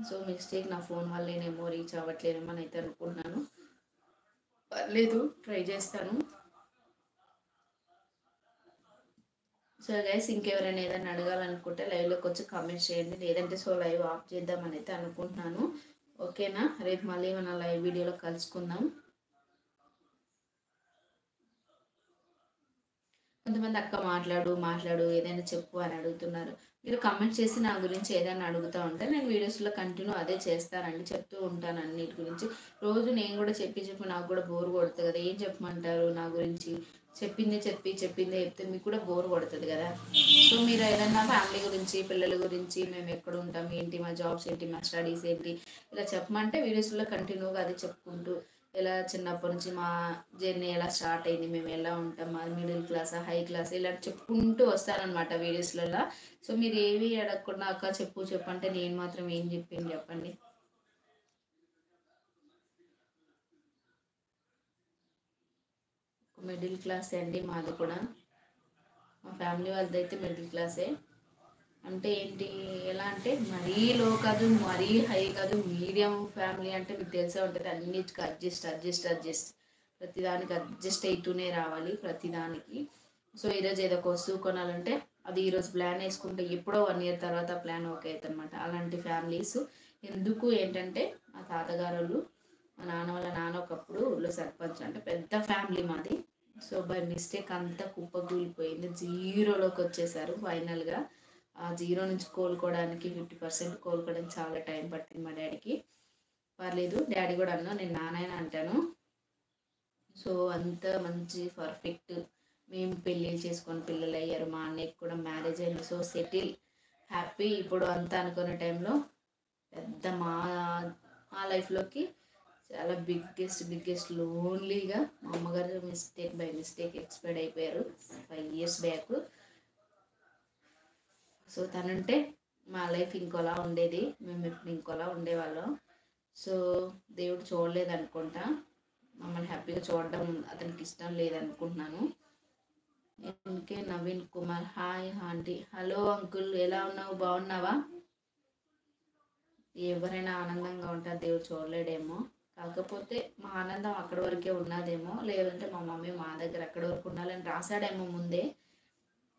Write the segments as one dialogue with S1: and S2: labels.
S1: So mistake నా phone వల్లేనేమో reach అవ్వట్లేదేమో అని అయితే అనుకుంటున్నాను. పర్లేదు, ట్రై చేస్తాను. సో గైస్, ఇంకెవరైనా ఏదైనా అడగాలనుకుంటే లైవ్లోకి వచ్చి కామెంట్ చేయండి, లేదంటే సో లైవ్ ఆఫ్ చేద్దామని అయితే అనుకుంటున్నాను. ఓకేనా, రేపు మళ్ళీ మన లైవ్ వీడియోలో కలుసుకుందాం. కొంతమంది అక్క మాట్లాడు ఏదైనా చెప్పు అని అడుగుతున్నారు. మీరు కమెంట్ చేసి నా గురించి ఏదైనా అడుగుతూ ఉంటే నేను వీడియోస్లో కంటిన్యూ అదే చేస్తానండి, చెప్తూ ఉంటాను అన్నిటి గురించి. రోజు నేను కూడా చెప్పి నాకు కూడా బోర్ కొడుతుంది కదా, ఏం చెప్పమంటారు నా గురించి, చెప్పిందే చెప్తే మీకు కూడా బోర్ కొడుతుంది కదా. సో మీరు ఏదైనా ఫ్యామిలీ గురించి, పిల్లల గురించి, మేము ఎక్కడ ఉంటాం ఏంటి, మా జాబ్స్ ఏంటి, మా స్టడీస్ ఏంటి, ఇలా చెప్పమంటే వీడియోస్లో కంటిన్యూగా అదే చెప్పుకుంటూ, ఎలా చిన్నప్పటి నుంచి మా జర్నీ ఎలా స్టార్ట్ అయింది, మేము ఎలా ఉంటాం, మా మిడిల్ క్లాస్ హై క్లాస్ ఇలా చెప్పుకుంటూ వస్తానన్నమాట వీడియోస్లలో. సో మీరు ఏవి అడగకుండా అక్క చెప్పు అంటే నేను మాత్రం ఏం చెప్పింది చెప్పండి. మిడిల్ క్లాస్ అండి మాది కూడా, మా ఫ్యామిలీ వాళ్ళది అయితే మిడిల్ క్లాసే. అంటే ఏంటి, ఎలా అంటే మరీ లో కాదు, మరీ హై కాదు, మీడియం ఫ్యామిలీ అంటే మీకు తెలిసే ఉంటుంది. అన్నిటికీ అడ్జస్ట్ ప్రతిదానికి అడ్జస్ట్ అవుతూనే రావాలి ప్రతిదానికి. సో ఈరోజు ఏదో ఒక వస్తువు కొనాలంటే అది ఈరోజు ప్లాన్ వేసుకుంటే ఎప్పుడో 1 year తర్వాత ప్లాన్ ఓకే అవుతుంది అనమాట. అలాంటి ఫ్యామిలీస్. ఎందుకు ఏంటంటే మా తాతగారు వాళ్ళు, మా నాన్న వాళ్ళ నాన్న ఒకప్పుడు ఊళ్ళో సర్పంచ్, అంటే పెద్ద ఫ్యామిలీ మాది. సో బై మిస్టేక్ అంతా కుప్పకూలిపోయింది, జీరోలోకి వచ్చేసారు ఫైనల్గా. ఆ జీరో నుంచి కోలుకోవడానికి 50% కోలుకోవడానికి చాలా టైం పట్టింది మా డాడీకి. పర్లేదు, డాడీ కూడా అన్నా, నేను నాన్న అంటాను. సో అంత మంచి పర్ఫెక్ట్, మేము పెళ్ళిళ్ళు చేసుకొని పిల్లలు అయ్యారు, మా అన్నయ్యకి కూడా మ్యారేజ్ అయింది. So settle, happy. ఇప్పుడు అంతా అనుకునే టైంలో పెద్ద మా లైఫ్లోకి చాలా బిగ్గెస్ట్ లోన్లీగా మా అమ్మగారు బై మిస్టేక్ ఎక్స్పైర్డ్ అయిపోయారు 5 years బ్యాక్. సో తనంటే మా లైఫ్ ఇంకోలా ఉండేది, మేము ఇప్పుడు ఇంకోలా ఉండేవాళ్ళం. సో దేవుడు చూడలేదు అనుకుంటా, మమ్మల్ని హ్యాపీగా చూడడం అతనికి ఇష్టం లేదనుకుంటున్నాను. ఇంకే Naveen Kumar, hi aunty. Hello uncle, ఎలా ఉన్నావు, బాగున్నావా? ఎవరైనా ఆనందంగా ఉంటారు, దేవుడు చూడలేడేమో. కాకపోతే మా ఆనందం అక్కడి వరకే ఉన్నదేమో, లేదంటే మా మమ్మీ మా దగ్గర అక్కడి వరకు ఉండాలని రాశాడేమో ముందే,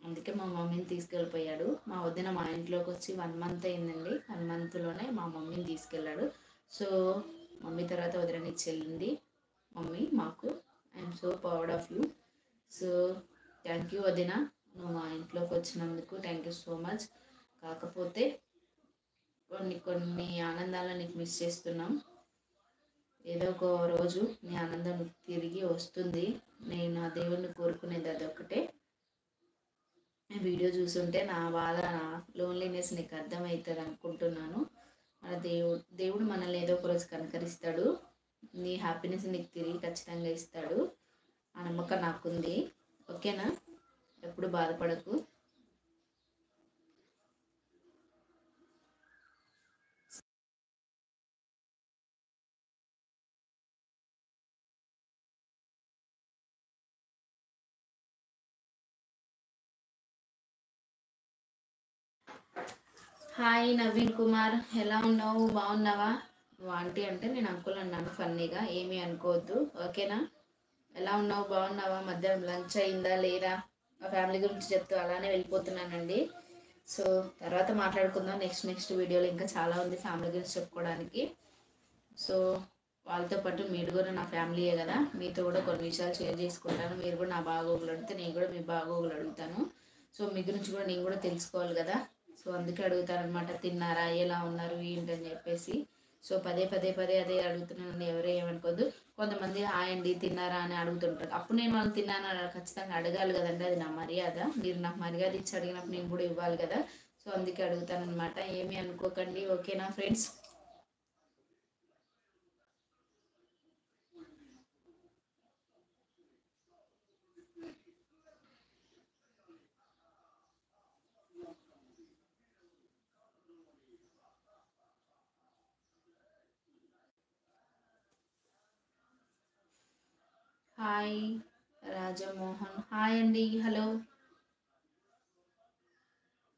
S1: అందుకే మా మమ్మీని తీసుకెళ్ళిపోయాడు. మా వదిన మా ఇంట్లోకి వచ్చి 1 month అయిందండి, 1 monthలోనే మా మమ్మీని తీసుకెళ్ళాడు. సో మమ్మీ తర్వాత వదినని చెల్లింది మమ్మీ మాకు. I'm so proud of you. So thank you వదిన, నువ్వు మా ఇంట్లోకి వచ్చినందుకు థ్యాంక్ యూ సో మచ్. కాకపోతే కొన్ని ఆనందాలను నీకు మిస్ చేస్తున్నాం. ఏదో ఒక రోజు నీ ఆనందం తిరిగి వస్తుంది. నేను ఆ దేవుణ్ణి కోరుకునేది అదొక్కటే. వీడియో చూస్తుంటే నా బాధ, నా లోన్లీనెస్ నీకు అర్థమవుతుంది అనుకుంటున్నాను. మన దేవుడు మనల్ని ఏదో ఒక రోజు కనకరిస్తాడు, నీ హ్యాపీనెస్ నీకు తిరిగి ఖచ్చితంగా ఇస్తాడు. ఆ నమ్మకం నాకుంది. ఓకేనా, ఎప్పుడు బాధపడకు. హాయ్ నవీన్ కుమార్, ఎలా ఉన్నావు, బాగున్నావా? నువ్వు ఆంటీ అంటే నేను అంకుల్ అన్నాను ఫన్నీగా, ఏమీ అనుకోవద్దు. ఓకేనా, ఎలా ఉన్నావు, బాగున్నావా? మధ్యాహ్నం లంచ్ అయిందా లేదా? మా ఫ్యామిలీ గురించి చెప్తూ అలానే వెళ్ళిపోతున్నానండి. సో తర్వాత మాట్లాడుకుందాం, నెక్స్ట్ వీడియోలో ఇంకా చాలా ఉంది ఫ్యామిలీ గురించి చెప్పుకోవడానికి. సో వాళ్ళతో పాటు మీరు కూడా నా ఫ్యామిలీయే కదా, మీతో కూడా కొన్ని విషయాలు షేర్ చేసుకుంటాను. మీరు కూడా నా బాగోగులు అడిగితే నేను కూడా మీ బాగోగులు అడుగుతాను. సో మీ గురించి కూడా నేను కూడా తెలుసుకోవాలి కదా. సో అందుకే అడుగుతారనమాట, తిన్నారా, ఎలా ఉన్నారు, ఏంటని చెప్పేసి. సో పదే అదే అడుగుతున్నాను, ఎవరే ఏమనుకోద్దు. కొంతమంది హాయ్ అండి తిన్నారా అని అడుగుతుంటారు, అప్పుడు నేను వాళ్ళు తిన్నాను ఖచ్చితంగా అడగాలి కదండి, అది నా మర్యాద. మీరు నాకు మర్యాద ఇచ్చి అడిగినప్పుడు నేను కూడా ఇవ్వాలి కదా. సో అందుకే అడుగుతానమాట, ఏమీ అనుకోకండి. ఓకేనా ఫ్రెండ్స్? హాయ్ రాజమోహన్, హాయ్ అండి, హలో,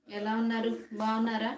S1: ఎలా ఉన్నారు, బాగున్నారా?